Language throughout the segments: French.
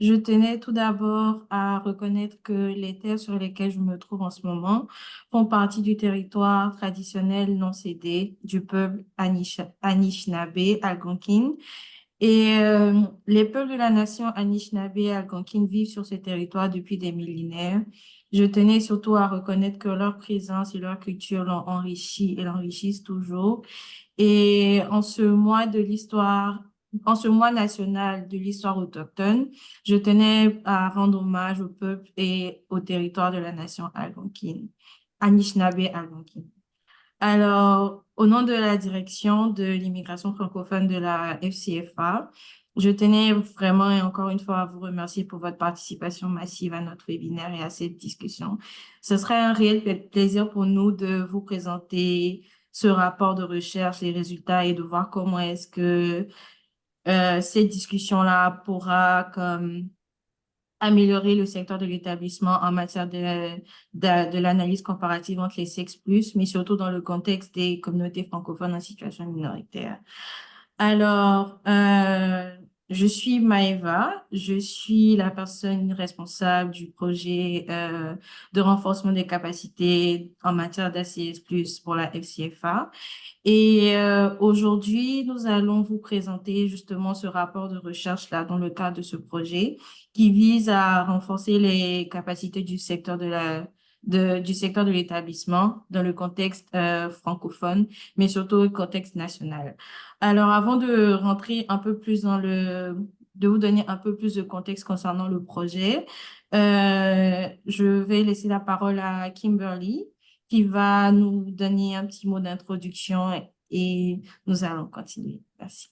Je tenais tout d'abord à reconnaître que les terres sur lesquelles je me trouve en ce moment font partie du territoire traditionnel non cédé du peuple Anishinaabe Algonquin. Et les peuples de la nation Anishinaabe Algonquin vivent sur ce territoire depuis des millénaires. Je tenais surtout à reconnaître que leur présence et leur culture l'ont enrichi et l'enrichissent toujours. Et en ce mois national de l'histoire autochtone, je tenais à rendre hommage au peuple et au territoire de la nation algonquine, Anishinaabe Algonquin. Alors, au nom de la direction de l'immigration francophone de la FCFA, je tenais vraiment et encore une fois à vous remercier pour votre participation massive à notre webinaire et à cette discussion. Ce serait un réel plaisir pour nous de vous présenter ce rapport de recherche, les résultats et de voir comment est-ce que cette discussion-là pourra comme améliorer le secteur de l'établissement en matière de l'analyse comparative entre les sexes plus, mais surtout dans le contexte des communautés francophones en situation minoritaire. Alors, je suis Maëva, je suis la personne responsable du projet de renforcement des capacités en matière d'ACS+, pour la FCFA. Et aujourd'hui, nous allons vous présenter justement ce rapport de recherche-là dans le cadre de ce projet qui vise à renforcer les capacités du secteur du secteur de l'établissement dans le contexte francophone, mais surtout au contexte national. Alors, avant de rentrer un peu plus de vous donner un peu plus de contexte concernant le projet, je vais laisser la parole à Kimberly qui va nous donner un petit mot d'introduction et nous allons continuer. Merci.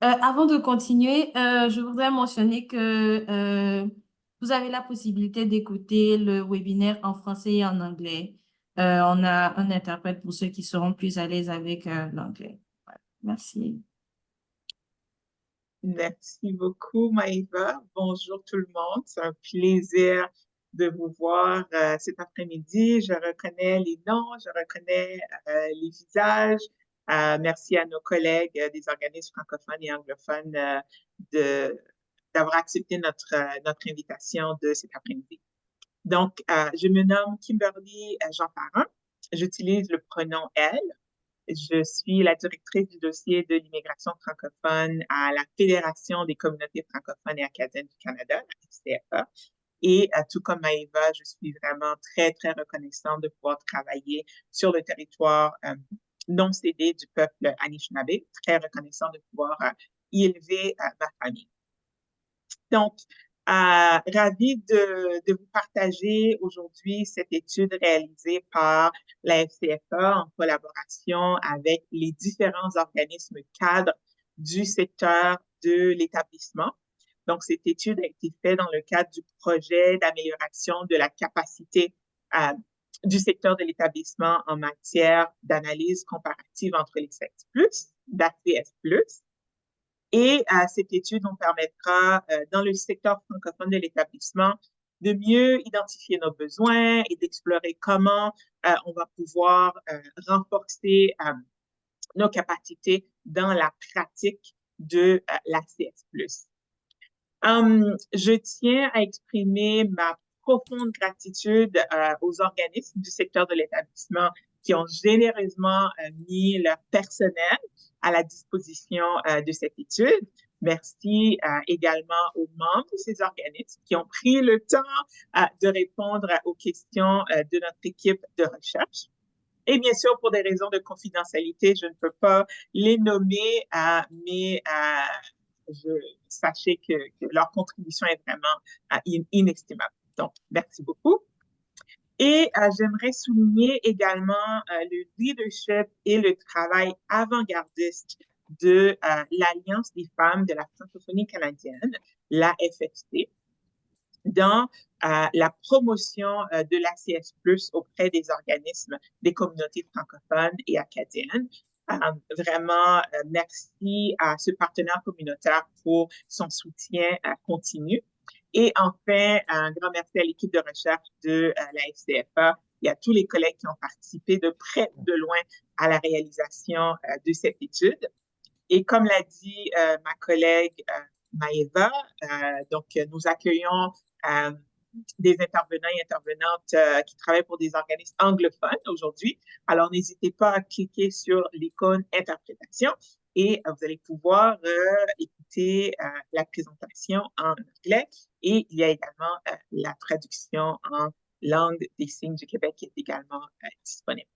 Avant de continuer, je voudrais mentionner que vous avez la possibilité d'écouter le webinaire en français et en anglais. On a un interprète pour ceux qui seront plus à l'aise avec l'anglais. Voilà. Merci. Merci beaucoup, Maëva. Bonjour tout le monde. C'est un plaisir de vous voir cet après-midi. Je reconnais les noms, je reconnais les visages. Merci à nos collègues des organismes francophones et anglophones de, d'avoir accepté notre invitation de cet après-midi. Donc, je me nomme Kimberly Jean Parent. J'utilise le pronom elle. Je suis la directrice du dossier de l'immigration francophone à la Fédération des communautés francophones et acadiennes du Canada, la FCFA. Et tout comme Maëva, je suis vraiment très, très reconnaissante de pouvoir travailler sur le territoire non cédé du peuple Anishinaabe, très reconnaissant de pouvoir y élever ma famille. Donc, ravie de vous partager aujourd'hui cette étude réalisée par la FCFA en collaboration avec les différents organismes cadres du secteur de l'établissement. Donc, cette étude a été faite dans le cadre du projet d'amélioration de la capacité du secteur de l'établissement en matière d'analyse comparative entre les sexes plus, d'ACS+. Et cette étude nous permettra, dans le secteur francophone de l'établissement, de mieux identifier nos besoins et d'explorer comment on va pouvoir renforcer nos capacités dans la pratique de l'ACS+. Je tiens à exprimer ma profonde gratitude aux organismes du secteur de l'établissement qui ont généreusement mis leur personnel à la disposition de cette étude. Merci également aux membres de ces organismes qui ont pris le temps de répondre aux questions de notre équipe de recherche. Et bien sûr, pour des raisons de confidentialité, je ne peux pas les nommer, mais sachez que leur contribution est vraiment inestimable. Donc, merci beaucoup. Et j'aimerais souligner également le leadership et le travail avant-gardiste de l'Alliance des femmes de la francophonie canadienne, la FFC, dans la promotion de l'ACS+, auprès des organismes des communautés francophones et acadiennes. Vraiment, merci à ce partenaire communautaire pour son soutien continu. Et enfin, un grand merci à l'équipe de recherche de la FCFA et à tous les collègues qui ont participé de près ou de loin à la réalisation de cette étude. Et comme l'a dit ma collègue Maëva. Donc, nous accueillons euh, des intervenants et intervenantes qui travaillent pour des organismes anglophones aujourd'hui. Alors, n'hésitez pas à cliquer sur l'icône interprétation et vous allez pouvoir écouter la présentation en anglais. Et il y a également la traduction en langue des signes du Québec qui est également disponible.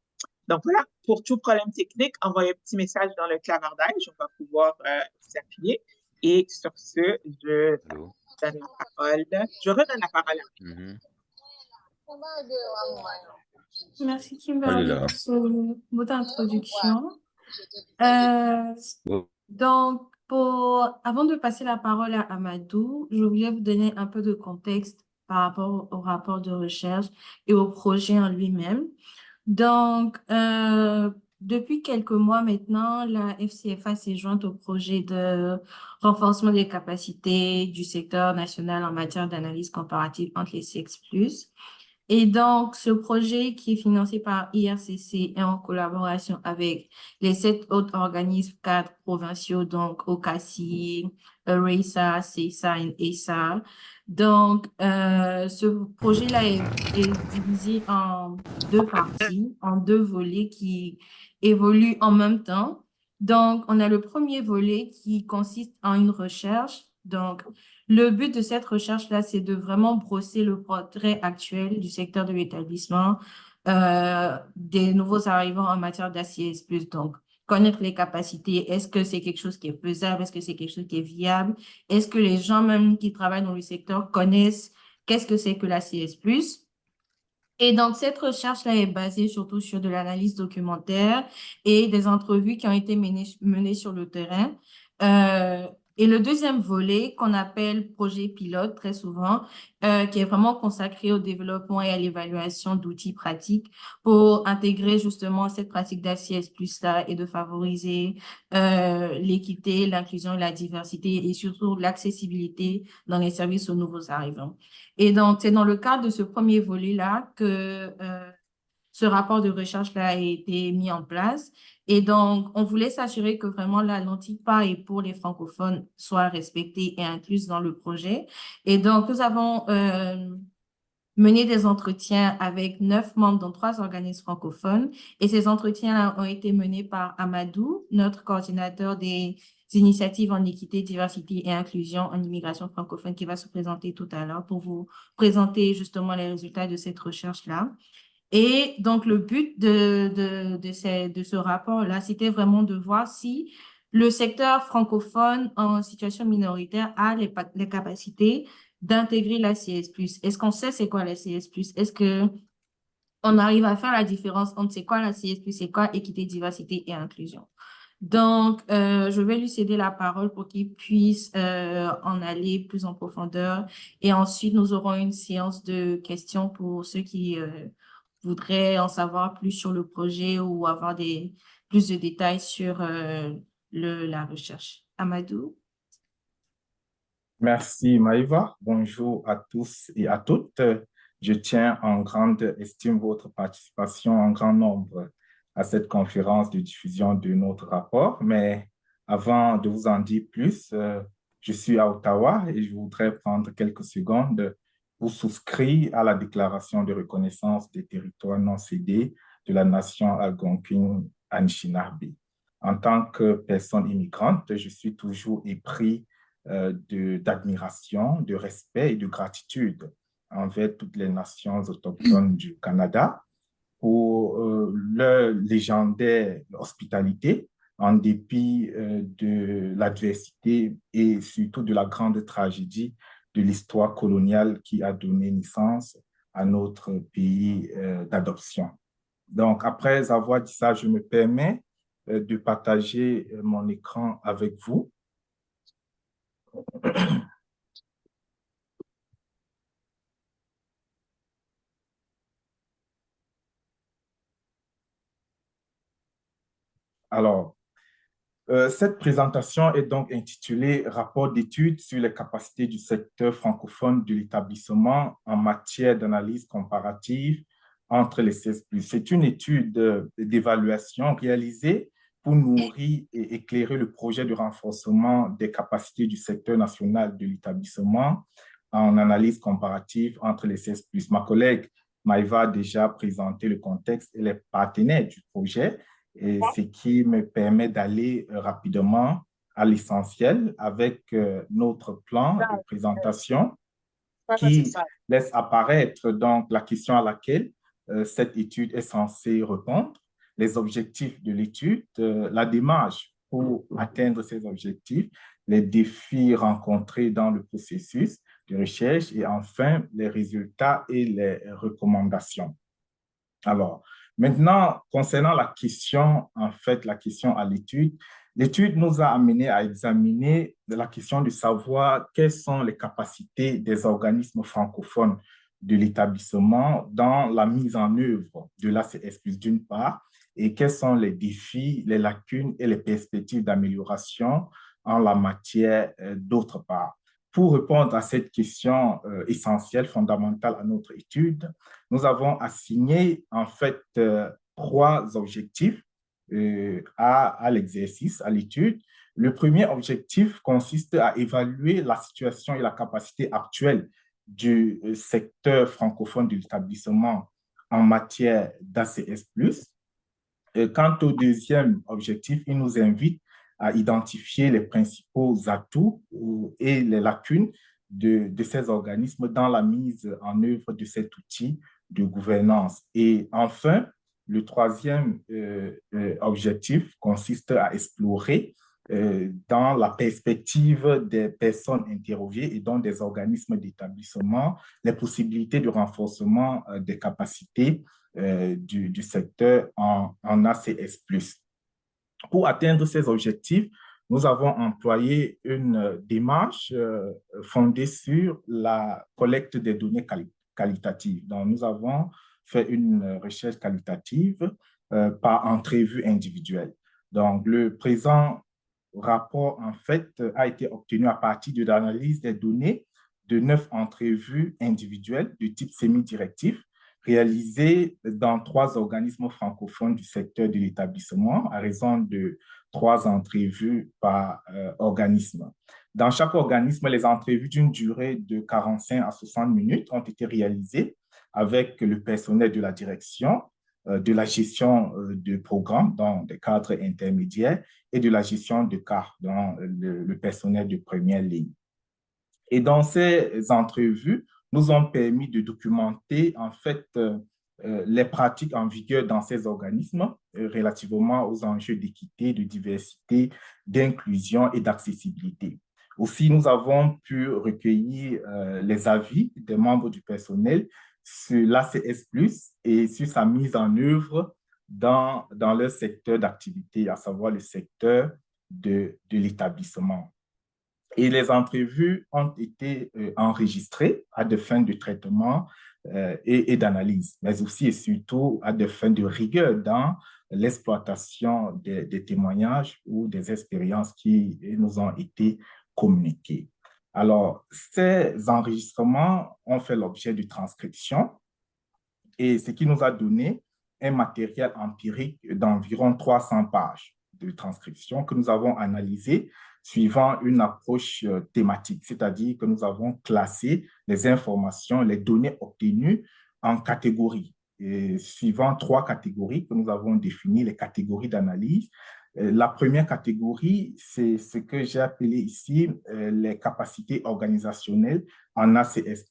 Donc voilà, pour tout problème technique, envoyez un petit message dans le clavardage, on va pouvoir vous appuyer. Et sur ce, je Allô? donne la parole. Je redonne la parole à Mhm. Merci Elle est Kimberly là. pour ce mot d'introduction. Euh, Oh, donc, avant de passer la parole à Amadou, je voulais vous donner un peu de contexte par rapport au rapport de recherche et au projet en lui-même. Donc, depuis quelques mois maintenant, la FCFA s'est jointe au projet de renforcement des capacités du secteur national en matière d'analyse comparative entre les sexes plus. Et donc, ce projet qui est financé par IRCC est en collaboration avec les 7 autres organismes cadres provinciaux, donc OCACI, RESA, CESA et ESA. Donc, ce projet-là est divisé en 2 parties, en 2 volets qui évoluent en même temps. Donc, on a le premier volet qui consiste en une recherche. Donc, le but de cette recherche-là, c'est de vraiment brosser le portrait actuel du secteur de l'établissement, des nouveaux arrivants en matière d'ACS+. Donc, connaître les capacités. Est-ce que c'est quelque chose qui est faisable? Est-ce que c'est quelque chose qui est viable? Est-ce que les gens même qui travaillent dans le secteur connaissent qu'est-ce que c'est que l'ACS+? Et donc, cette recherche-là est basée surtout sur de l'analyse documentaire et des entrevues qui ont été menées sur le terrain. Euh, et le deuxième volet, qu'on appelle projet pilote très souvent, qui est vraiment consacré au développement et à l'évaluation d'outils pratiques pour intégrer justement cette pratique d'ACS plus-là et de favoriser l'équité, l'inclusion et la diversité et surtout l'accessibilité dans les services aux nouveaux arrivants. Et donc, c'est dans le cadre de ce premier volet-là que ce rapport de recherche-là a été mis en place. Et donc, on voulait s'assurer que vraiment la langue par et pour les francophones soit respectée et incluse dans le projet. Et donc, nous avons mené des entretiens avec 9 membres dans 3 organismes francophones. Et ces entretiens ont été menés par Amadou, notre coordinateur des initiatives en équité, diversité et inclusion en immigration francophone, qui va se présenter tout à l'heure pour vous présenter justement les résultats de cette recherche-là. Et donc, le but de ce rapport-là, c'était vraiment de voir si le secteur francophone en situation minoritaire a les capacités d'intégrer la CS+. Est-ce qu'on sait c'est quoi la CS+? Est-ce que on arrive à faire la différence entre c'est quoi la CS+, c'est quoi équité, diversité et inclusion? Donc, je vais lui céder la parole pour qu'il puisse en aller plus en profondeur. Et ensuite, nous aurons une séance de questions pour ceux qui voudraient en savoir plus sur le projet ou avoir plus de détails sur la recherche. Amadou? Merci Maïva. Bonjour à tous et à toutes. Je tiens en grande estime votre participation en grand nombre à cette conférence de diffusion de notre rapport. Mais avant de vous en dire plus, je suis à Ottawa et je voudrais prendre quelques secondes pour souscrire à la déclaration de reconnaissance des territoires non cédés de la nation algonquine Anishinaabe. En tant que personne immigrante, je suis toujours épris d'admiration, de respect et de gratitude envers toutes les nations autochtones du Canada pour leur légendaire hospitalité en dépit de l'adversité et surtout de la grande tragédie de l'histoire coloniale qui a donné naissance à notre pays d'adoption. Donc, après avoir dit ça, je me permets de partager mon écran avec vous. Alors, cette présentation est donc intitulée Rapport d'études sur les capacités du secteur francophone de l'établissement en matière d'analyse comparative entre les 16+. C'est une étude d'évaluation réalisée pour nourrir et éclairer le projet de renforcement des capacités du secteur national de l'établissement en analyse comparative entre les CES+. Ma collègue Maïva a déjà présenté le contexte et les partenaires du projet, et ce qui me permet d'aller rapidement à l'essentiel avec notre plan de présentation qui laisse apparaître donc la question à laquelle cette étude est censée répondre, les objectifs de l'étude, la démarche pour atteindre ces objectifs, les défis rencontrés dans le processus de recherche et enfin les résultats et les recommandations. Alors, maintenant, concernant la question, en fait, la question à l'étude, l'étude nous a amené à examiner la question de savoir quelles sont les capacités des organismes francophones de l'établissement dans la mise en œuvre de l'ACS+, d'une part, et quels sont les défis, les lacunes et les perspectives d'amélioration en la matière d'autre part. Pour répondre à cette question essentielle, fondamentale à notre étude, nous avons assigné en fait trois objectifs à l'exercice, à l'étude. Le premier objectif consiste à évaluer la situation et la capacité actuelle du secteur francophone de l'établissement en matière d'ACS+. Quant au deuxième objectif, il nous invite à identifier les principaux atouts et les lacunes de ces organismes dans la mise en œuvre de cet outil de gouvernance. Et enfin, le troisième objectif consiste à explorer dans la perspective des personnes interrogées et donc des organismes d'établissement, les possibilités de renforcement des capacités du secteur en ACS+. Pour atteindre ces objectifs, nous avons employé une démarche fondée sur la collecte des données qualitatives. Donc, nous avons fait une recherche qualitative par entrevue individuelle. Donc, le présent rapport, en fait, a été obtenu à partir de l'analyse des données de 9 entrevues individuelles de type semi-directif réalisées dans 3 organismes francophones du secteur de l'établissement à raison de 3 entrevues par organisme. Dans chaque organisme, les entrevues d'une durée de 45 à 60 minutes ont été réalisées avec le personnel de la direction, de la gestion de programmes dans des cadres intermédiaires et de la gestion de cas dans le personnel de première ligne. Et dans ces entrevues, nous ont permis de documenter en fait les pratiques en vigueur dans ces organismes relativement aux enjeux d'équité, de diversité, d'inclusion et d'accessibilité. Aussi, nous avons pu recueillir les avis des membres du personnel sur l'ACS+, et sur sa mise en œuvre dans leur secteur d'activité, à savoir le secteur de l'établissement. Et les entrevues ont été enregistrées à des fins de traitement et d'analyse, mais aussi et surtout à des fins de rigueur dans l'exploitation des témoignages ou des expériences qui nous ont été communiquées. Alors, ces enregistrements ont fait l'objet de transcription et ce qui nous a donné un matériel empirique d'environ 300 pages de transcription que nous avons analysé suivant une approche thématique, c'est-à-dire que nous avons classé les informations, les données obtenues en catégories, et suivant 3 catégories que nous avons définies, les catégories d'analyse. La première catégorie, c'est ce que j'ai appelé ici les capacités organisationnelles en ACS+.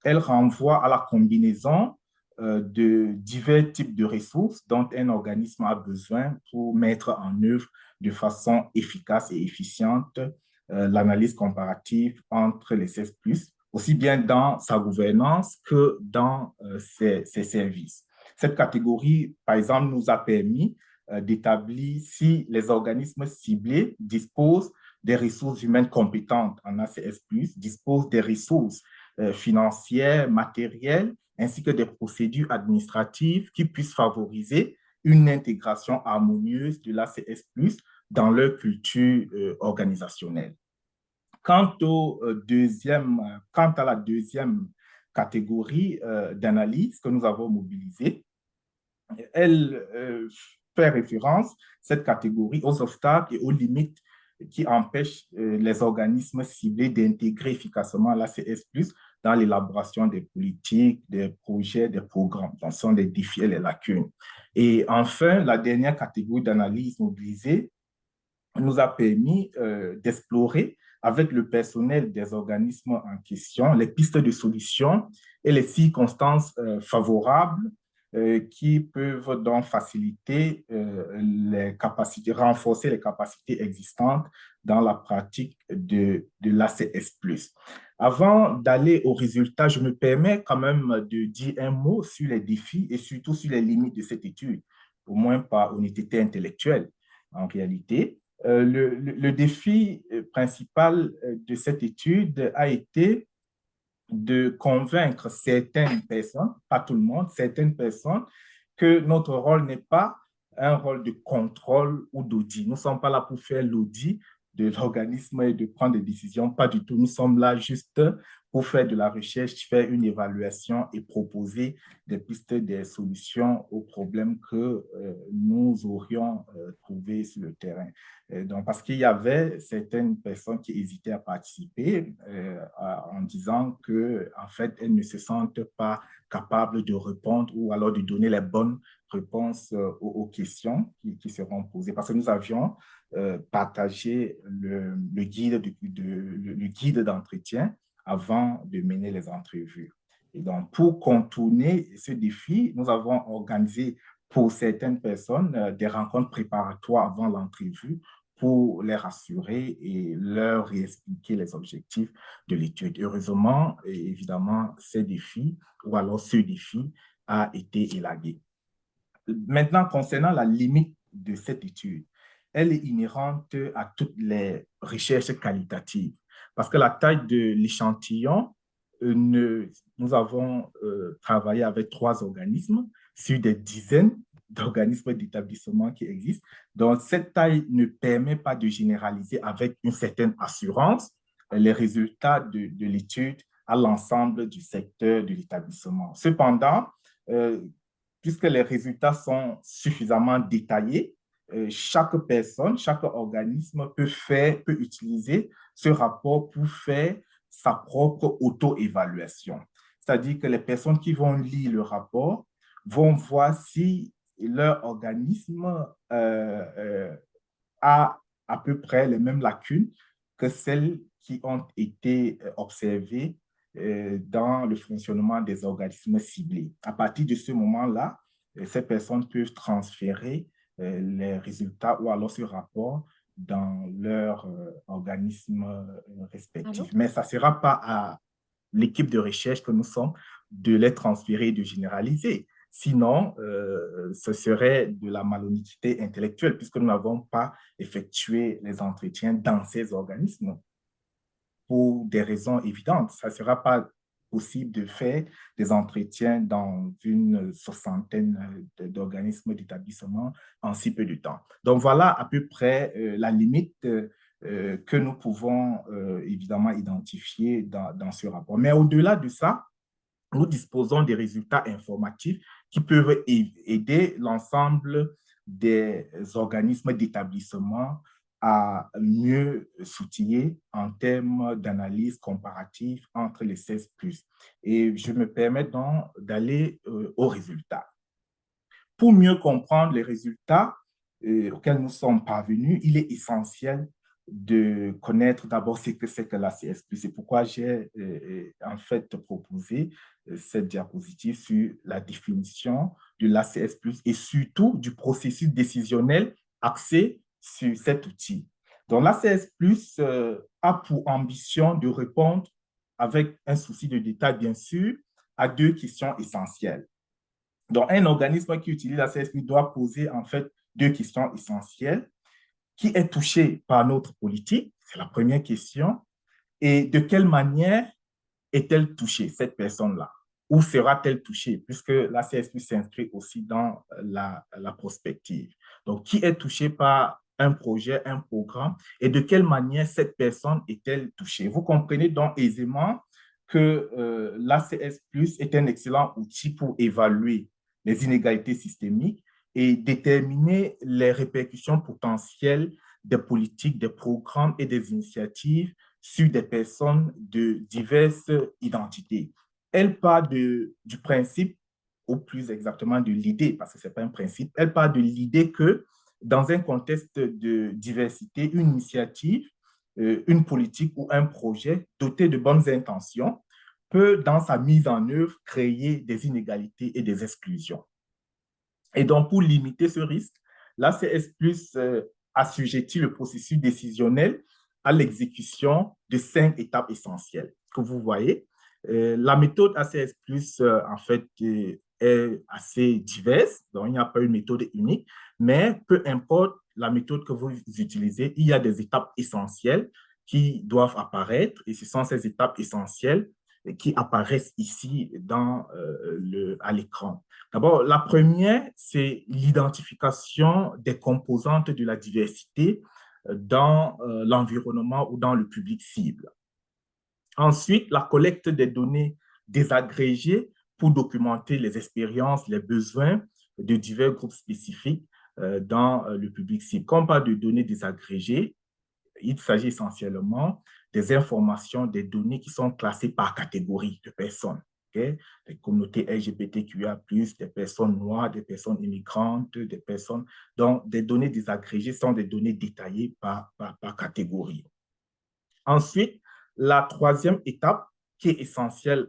Elle renvoie à la combinaison de divers types de ressources dont un organisme a besoin pour mettre en œuvre de façon efficace et efficiente l'analyse comparative entre les CES+, aussi bien dans sa gouvernance que dans ses services. Cette catégorie, par exemple, nous a permis d'établir si les organismes ciblés disposent des ressources humaines compétentes en ACS+, disposent des ressources financières, matérielles, ainsi que des procédures administratives qui puissent favoriser une intégration harmonieuse de l'ACS+, dans leur culture organisationnelle. Quant à la deuxième catégorie d'analyse que nous avons mobilisée, elle fait référence, cette catégorie, aux obstacles et aux limites qui empêchent les organismes ciblés d'intégrer efficacement l'ACS+, dans l'élaboration des politiques, des projets, des programmes. Donc, ce sont les défis et les lacunes. Et enfin, la dernière catégorie d'analyse mobilisée nous a permis d'explorer avec le personnel des organismes en question les pistes de solutions et les circonstances favorables qui peuvent donc faciliter les capacités, renforcer les capacités existantes dans la pratique de l'ACS+. Avant d'aller aux résultats, je me permets quand même de dire un mot sur les défis et surtout sur les limites de cette étude, au moins par honnêteté intellectuelle en réalité. Le défi principal de cette étude a été de convaincre certaines personnes, pas tout le monde, certaines personnes, que notre rôle n'est pas un rôle de contrôle ou d'audit. Nous ne sommes pas là pour faire l'audit de l'organisme et de prendre des décisions, pas du tout. Nous sommes là juste pour faire de la recherche, faire une évaluation et proposer des pistes, des solutions aux problèmes que nous aurions trouvés sur le terrain. Donc, parce qu'il y avait certaines personnes qui hésitaient à participer en disant que, en fait, elles ne se sentent pas capables de répondre ou alors de donner les bonnes réponses aux questions qui seront posées. Parce que nous avions partagé le guide d'entretien avant de mener les entrevues. Et donc, pour contourner ce défi, nous avons organisé pour certaines personnes des rencontres préparatoires avant l'entrevue pour les rassurer et leur réexpliquer les objectifs de l'étude. Heureusement, et évidemment, ces défis, ou alors ce défi, a été élagué. Maintenant, concernant la limite de cette étude, elle est inhérente à toutes les recherches qualitatives parce que la taille de l'échantillon, nous avons travaillé avec 3 organismes sur des dizaines d'organismes d'établissement qui existent. Donc, cette taille ne permet pas de généraliser avec une certaine assurance les résultats de l'étude à l'ensemble du secteur de l'établissement. Cependant, puisque les résultats sont suffisamment détaillés, chaque personne, chaque organisme peut utiliser ce rapport pour faire sa propre auto-évaluation. C'est-à-dire que les personnes qui vont lire le rapport vont voir si leur organisme a à peu près les mêmes lacunes que celles qui ont été observées dans le fonctionnement des organismes ciblés. À partir de ce moment-là, ces personnes peuvent transférer les résultats ou alors ce rapport dans leur organisme respectif. Allô? Mais ça ne sera pas à l'équipe de recherche que nous sommes de les transférer et de généraliser. Sinon, ce serait de la malhonnêteté intellectuelle puisque nous n'avons pas effectué les entretiens dans ces organismes pour des raisons évidentes. Ça ne sera pas possible de faire des entretiens dans une soixantaine d'organismes d'établissement en si peu de temps. Donc, voilà à peu près la limite que nous pouvons évidemment identifier dans ce rapport. Mais au-delà de ça, nous disposons des résultats informatifs qui peuvent aider l'ensemble des organismes d'établissement à mieux s'outiller en termes d'analyse comparative entre les 16+. Et je me permets donc d'aller aux résultats. Pour mieux comprendre les résultats auxquels nous sommes parvenus, il est essentiel de connaître d'abord ce que c'est que l'ACS+. C'est pourquoi j'ai en fait proposé cette diapositive sur la définition de l'ACS+, et surtout du processus décisionnel axé sur cet outil. Donc, l'ACS+, a pour ambition de répondre avec un souci de détail, bien sûr, à 2 questions essentielles. Donc, un organisme qui utilise l'ACS+ doit poser en fait 2 questions essentielles. Qui est touché par notre politique? C'est la première question. Et de quelle manière est-elle touchée, cette personne-là? Où sera-t-elle touchée? Puisque la CSP s'inscrit aussi dans la prospective. Donc, qui est touché par un projet, un programme? Et de quelle manière cette personne est-elle touchée? Vous comprenez donc aisément que l'ACS+ est un excellent outil pour évaluer les inégalités systémiques et déterminer les répercussions potentielles des politiques, des programmes et des initiatives sur des personnes de diverses identités. Elle part du principe, ou plus exactement de l'idée, parce que ce n'est pas un principe, elle part de l'idée que dans un contexte de diversité, une initiative, une politique ou un projet doté de bonnes intentions peut, dans sa mise en œuvre, créer des inégalités et des exclusions. Et donc, pour limiter ce risque, l'ACS Plus assujettit le processus décisionnel à l'exécution de 5 étapes essentielles que vous voyez. La méthode ACS Plus, en fait, est assez diverse, donc il n'y a pas une méthode unique, mais peu importe la méthode que vous utilisez, il y a des étapes essentielles qui doivent apparaître, et ce sont ces étapes essentielles qui apparaissent ici à l'écran. D'abord, la première, c'est l'identification des composantes de la diversité dans l'environnement ou dans le public cible. Ensuite, la collecte des données désagrégées pour documenter les expériences, les besoins de divers groupes spécifiques dans le public cible. Quand on parle de données désagrégées, il s'agit essentiellement des informations, des données qui sont classées par catégorie de personnes. Okay? Les communautés LGBTQIA+, des personnes noires, des personnes immigrantes, des personnes... Donc, des données désagrégées sont des données détaillées par catégorie. Ensuite, la troisième étape qui est essentielle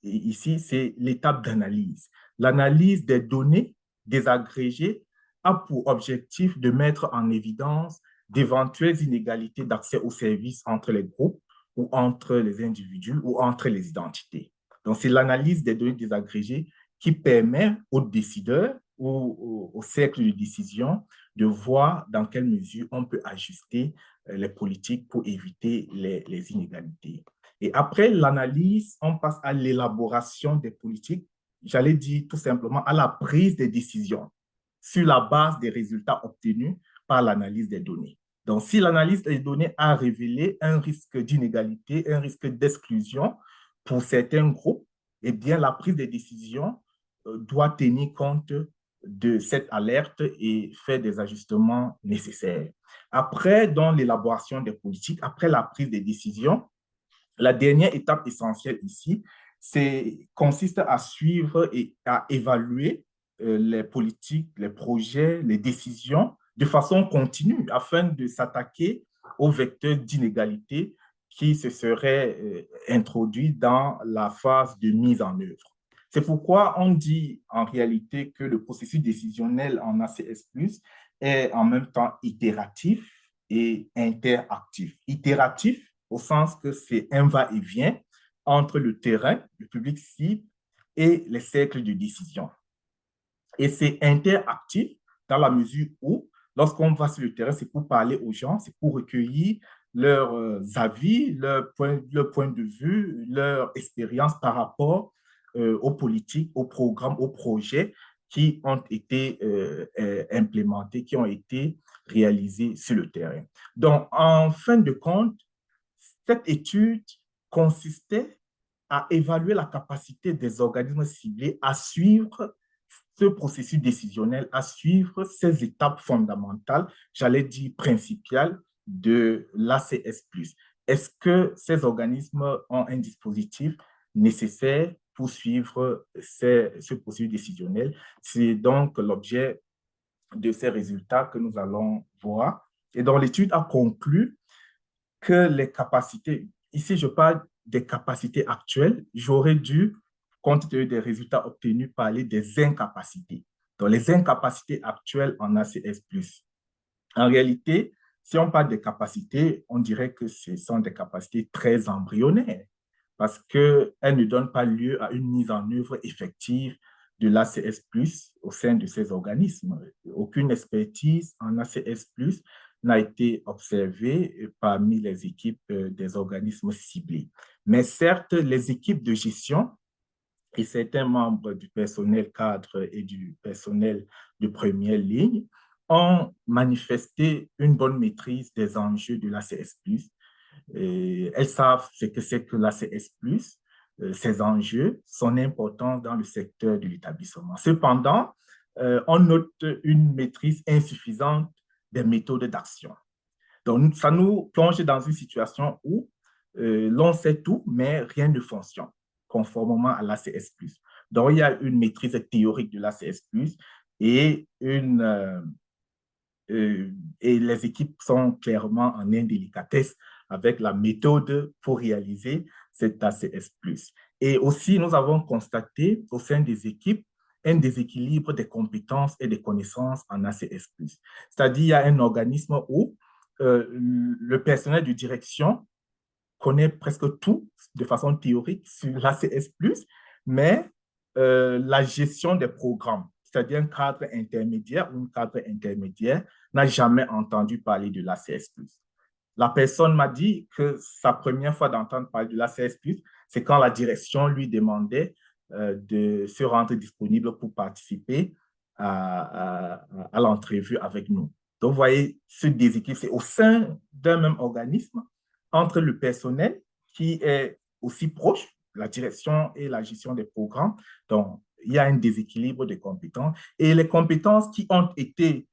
ici, c'est l'étape d'analyse. L'analyse des données désagrégées a pour objectif de mettre en évidence d'éventuelles inégalités d'accès aux services entre les groupes ou entre les individus ou entre les identités. Donc, c'est l'analyse des données désagrégées qui permet aux décideurs ou au cercle de décision de voir dans quelle mesure on peut ajuster les politiques pour éviter les inégalités. Et après l'analyse, on passe à l'élaboration des politiques, j'allais dire tout simplement à la prise des décisions sur la base des résultats obtenus par l'analyse des données. Donc, si l'analyse des données a révélé un risque d'inégalité, un risque d'exclusion pour certains groupes, eh bien, la prise des décisions doit tenir compte de cette alerte et faire des ajustements nécessaires. Après, dans l'élaboration des politiques, après la prise des décisions, la dernière étape essentielle ici, consiste à suivre et à évaluer les politiques, les projets, les décisions de façon continue afin de s'attaquer aux vecteurs d'inégalité qui se seraient introduits dans la phase de mise en œuvre. C'est pourquoi on dit en réalité que le processus décisionnel en ACS+, est en même temps itératif et interactif. Itératif au sens que c'est un va-et-vient entre le terrain, le public cible et les cercles de décision. Et c'est interactif dans la mesure où, lorsqu'on va sur le terrain, c'est pour parler aux gens, c'est pour recueillir leurs avis, leur point de vue, leur expérience par rapport aux politiques, aux programmes, aux projets qui ont été implémentés, qui ont été réalisés sur le terrain. Donc, en fin de compte, cette étude consistait à évaluer la capacité des organismes ciblés à suivre ce processus décisionnel, à suivre ces étapes fondamentales, j'allais dire principales, de l'ACS+. Est-ce que ces organismes ont un dispositif nécessaire pour suivre ce processus décisionnel? C'est donc l'objet de ces résultats que nous allons voir. Et donc, l'étude a conclu que les capacités, ici je parle des capacités actuelles, j'aurais dû, compte tenu des résultats obtenus, parler des incapacités. Donc, les incapacités actuelles en ACS+. En réalité, si on parle des capacités, on dirait que ce sont des capacités très embryonnaires parce qu'elles ne donnent pas lieu à une mise en œuvre effective de l'ACS+, au sein de ces organismes. Aucune expertise en ACS+, n'a été observée parmi les équipes des organismes ciblés. Mais certes, les équipes de gestion et certains membres du personnel cadre et du personnel de première ligne ont manifesté une bonne maîtrise des enjeux de l'ACS+. Elles savent ce que c'est que l'ACS+, ces enjeux sont importants dans le secteur de l'établissement. Cependant, on note une maîtrise insuffisante des méthodes d'action. Donc, ça nous plonge dans une situation où l'on sait tout, mais rien ne fonctionne, conformément à l'ACS+. Donc, il y a une maîtrise théorique de l'ACS+, et, et les équipes sont clairement en indélicatesse avec la méthode pour réaliser cet ACS+. Et aussi, nous avons constaté au sein des équipes un déséquilibre des compétences et des connaissances en ACS+. C'est-à-dire, il y a un organisme où le personnel de direction connaît presque tout de façon théorique sur l'ACS+, mais la gestion des programmes, c'est-à-dire un cadre intermédiaire ou un cadre intermédiaire, n'a jamais entendu parler de l'ACS+. La personne m'a dit que sa première fois d'entendre parler de l'ACS+, c'est quand la direction lui demandait de se rendre disponible pour participer à l'entrevue avec nous. Donc, vous voyez, ce déséquilibre, c'est au sein d'un même organisme, entre le personnel qui est aussi proche, la direction et la gestion des programmes. Donc, il y a un déséquilibre de compétences. Et les compétences qui ont été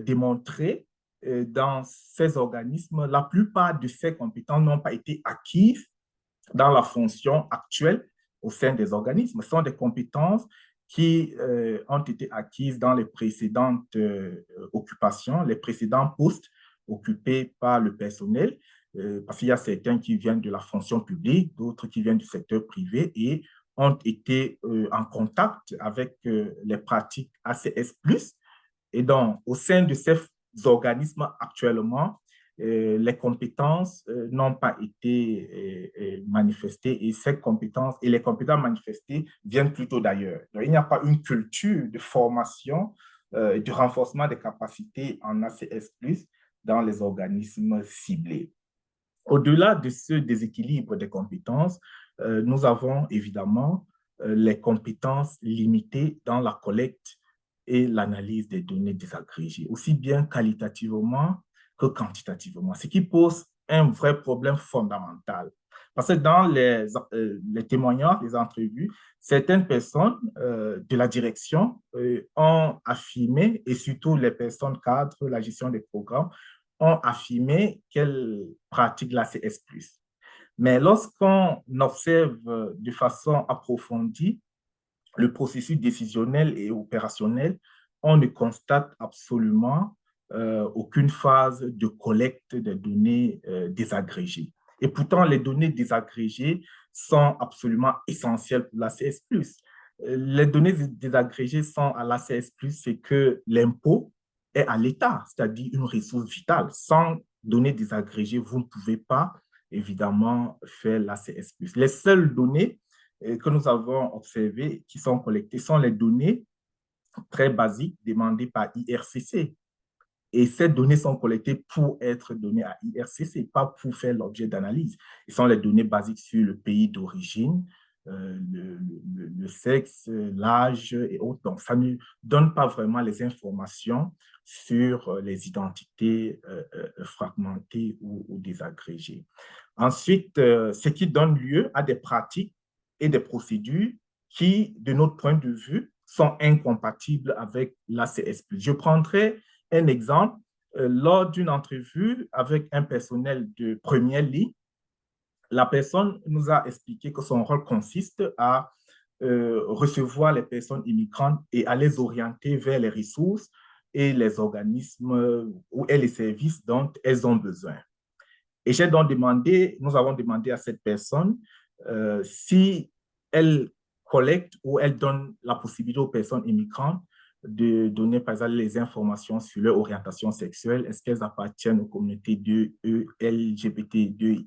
démontrées dans ces organismes, la plupart de ces compétences n'ont pas été acquises dans la fonction actuelle au sein des organismes. Ce sont des compétences qui ont été acquises dans les précédentes occupations, les précédents postes occupés par le personnel, parce qu'il y a certains qui viennent de la fonction publique, d'autres qui viennent du secteur privé et ont été en contact avec les pratiques ACS+. Et donc, au sein de ces organismes actuellement, les compétences n'ont pas été manifestées et ces compétences et les compétences manifestées viennent plutôt d'ailleurs. Donc, il n'y a pas une culture de formation, de renforcement des capacités en ACS+, dans les organismes ciblés. Au-delà de ce déséquilibre des compétences, nous avons évidemment les compétences limitées dans la collecte et l'analyse des données désagrégées, aussi bien qualitativement que quantitativement, ce qui pose un vrai problème fondamental. Parce que dans les témoignages, les entrevues, certaines personnes de la direction ont affirmé, et surtout les personnes cadres, la gestion des programmes, ont affirmé qu'elles pratiquent la CS+. Mais lorsqu'on observe de façon approfondie le processus décisionnel et opérationnel, on ne constate absolument aucune phase de collecte des données désagrégées. Et pourtant, les données désagrégées sont absolument essentielles pour l'ACS+. Les données désagrégées sont à l'ACS+, c'est que l'impôt est à l'État, c'est-à-dire une ressource vitale. Sans données désagrégées, vous ne pouvez pas, évidemment, faire l'ACS+. Les seules données que nous avons observées, qui sont collectées, sont les données très basiques demandées par IRCC. Et ces données sont collectées pour être données à IRCC, pas pour faire l'objet d'analyse. Ce sont les données basiques sur le pays d'origine, le sexe, l'âge et autres. Donc, ça ne donne pas vraiment les informations sur les identités fragmentées ou désagrégées. Ensuite, ce qui donne lieu à des pratiques et des procédures qui, de notre point de vue, sont incompatibles avec l'ACS+. Je prendrai un exemple. Lors d'une entrevue avec un personnel de première ligne, la personne nous a expliqué que son rôle consiste à recevoir les personnes immigrantes et à les orienter vers les ressources et les organismes et les services dont elles ont besoin. Et nous avons demandé à cette personne si elle collecte ou elle donne la possibilité aux personnes immigrantes de donner, par exemple, les informations sur leur orientation sexuelle. Est-ce qu'elles appartiennent aux communautés de LGBT2IA+.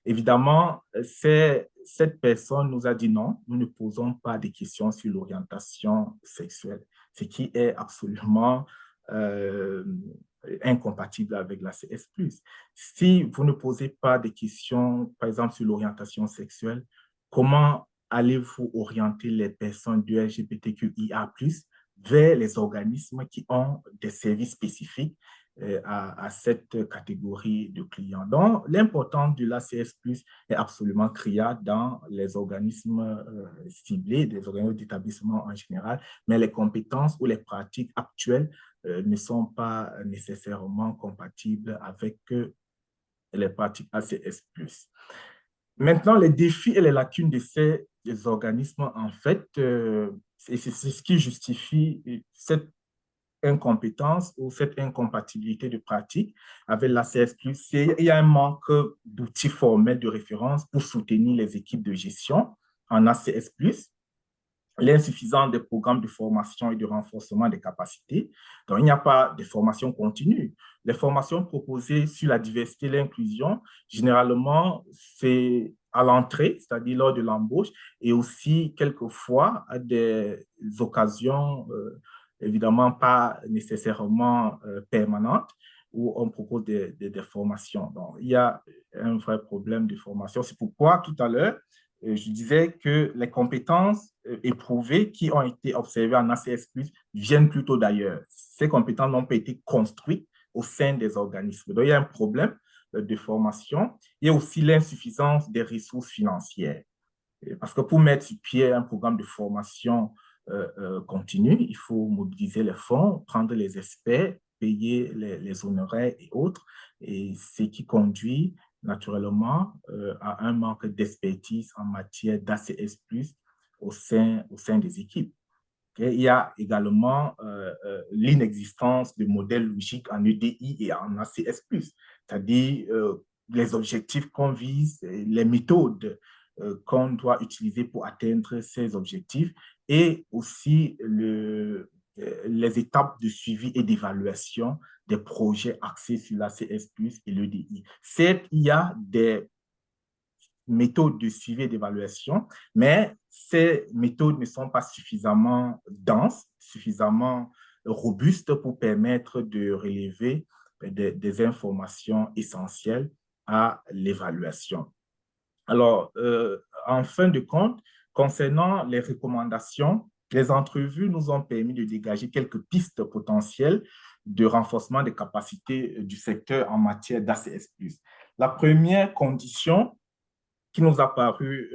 Évidemment, cette personne nous a dit non, nous ne posons pas de questions sur l'orientation sexuelle, ce qui est absolument incompatible avec la CS+. Si vous ne posez pas de questions, par exemple, sur l'orientation sexuelle, comment allez-vous orienter les personnes du LGBTQIA+, vers les organismes qui ont des services spécifiques à cette catégorie de clients. Donc, l'importance de l'ACS+ est absolument criard dans les organismes ciblés, des organismes d'établissement en général, mais les compétences ou les pratiques actuelles ne sont pas nécessairement compatibles avec les pratiques ACS+. Maintenant, les défis et les lacunes de ces organismes, en fait, c'est ce qui justifie cette incompétence ou cette incompatibilité de pratique avec l'ACS+, c'est il y a un manque d'outils formels de référence pour soutenir les équipes de gestion en ACS+, l'insuffisance des programmes de formation et de renforcement des capacités. Donc, il n'y a pas de formation continue. Les formations proposées sur la diversité et l'inclusion, généralement, c'est à l'entrée, c'est-à-dire lors de l'embauche, et aussi quelquefois à des occasions, évidemment pas nécessairement permanentes, où on propose des formations. Donc, il y a un vrai problème de formation. C'est pourquoi, tout à l'heure, je disais que les compétences éprouvées qui ont été observées en ACS+, viennent plutôt d'ailleurs. Ces compétences n'ont pas été construites au sein des organismes. Donc, il y a un problème de formation. Il y a aussi l'insuffisance des ressources financières. Parce que pour mettre sur pied un programme de formation continue, il faut mobiliser les fonds, prendre les experts, payer les honoraires et autres, et ce qui conduit naturellement à un manque d'expertise en matière d'ACS+, au sein des équipes. Okay? Il y a également l'inexistence de modèles logiques en EDI et en ACS+, c'est-à-dire les objectifs qu'on vise, les méthodes qu'on doit utiliser pour atteindre ces objectifs et aussi les étapes de suivi et d'évaluation des projets axés sur l'ACS+, et l'EDI. Certes, il y a des méthodes de suivi et d'évaluation, mais ces méthodes ne sont pas suffisamment denses, suffisamment robustes pour permettre de relever des informations essentielles à l'évaluation. Alors, en fin de compte, concernant les recommandations, les entrevues nous ont permis de dégager quelques pistes potentielles de renforcement des capacités du secteur en matière d'ACS+. La première condition qui nous a paru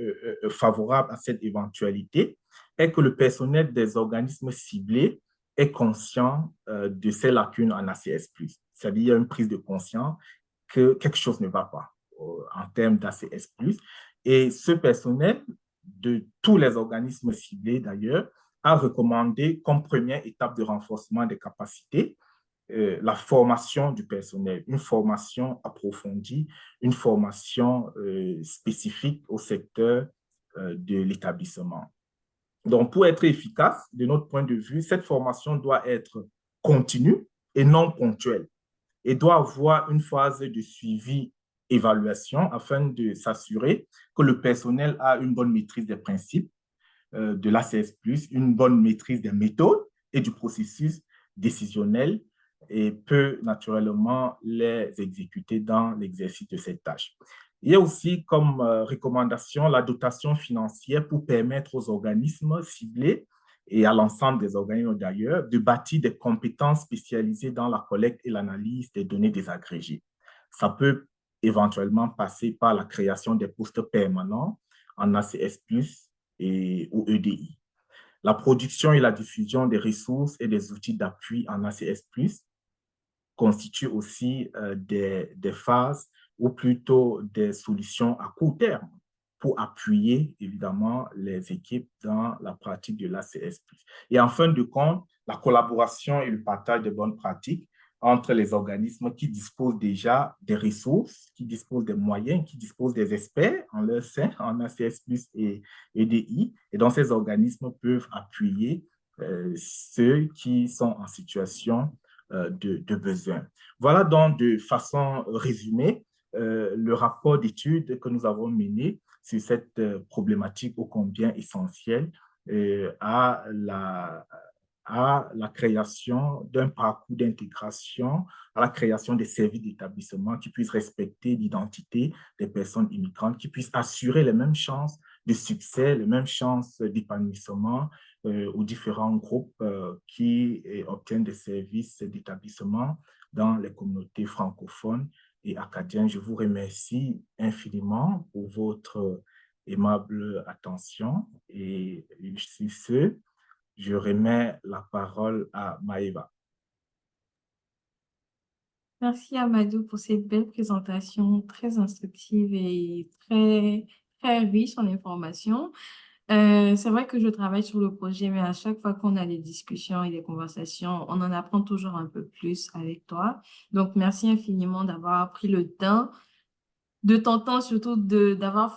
favorable à cette éventualité est que le personnel des organismes ciblés est conscient de ces lacunes en ACS+. C'est-à-dire qu'il y a une prise de conscience que quelque chose ne va pas en termes d'ACS+. Et ce personnel, de tous les organismes ciblés d'ailleurs, a recommandé comme première étape de renforcement des capacités la formation du personnel, une formation approfondie, une formation spécifique au secteur de l'établissement. Donc, pour être efficace, de notre point de vue, cette formation doit être continue et non ponctuelle et doit avoir une phase de suivi-évaluation afin de s'assurer que le personnel a une bonne maîtrise des principes de l'ACS+, une bonne maîtrise des méthodes et du processus décisionnel et peut naturellement les exécuter dans l'exercice de cette tâche. Il y a aussi comme recommandation la dotation financière pour permettre aux organismes ciblés et à l'ensemble des organismes d'ailleurs de bâtir des compétences spécialisées dans la collecte et l'analyse des données désagrégées. Ça peut éventuellement passer par la création des postes permanents en ACS+, ou EDI. La production et la diffusion des ressources et des outils d'appui en ACS+, constituent aussi des phases ou plutôt des solutions à court terme pour appuyer évidemment les équipes dans la pratique de l'ACS+. Et en fin de compte, la collaboration et le partage de bonnes pratiques entre les organismes qui disposent déjà des ressources, qui disposent des moyens, qui disposent des experts en leur sein, en ACS+, et EDI. Et donc, ces organismes peuvent appuyer ceux qui sont en situation de besoin. Voilà donc de façon résumée le rapport d'études que nous avons mené sur cette problématique ô combien essentielle à la création d'un parcours d'intégration, à la création des services d'établissement qui puissent respecter l'identité des personnes immigrantes, qui puissent assurer les mêmes chances de succès, les mêmes chances d'épanouissement aux différents groupes qui obtiennent des services d'établissement dans les communautés francophones et acadiennes. Je vous remercie infiniment pour votre aimable attention et sur ce, je remets la parole à Maëva. Merci Amadou pour cette belle présentation très instructive et très riche en informations. C'est vrai que je travaille sur le projet, mais à chaque fois qu'on a des discussions et des conversations, on en apprend toujours un peu plus avec toi. Donc, merci infiniment d'avoir pris le temps, de ton temps surtout d'avoir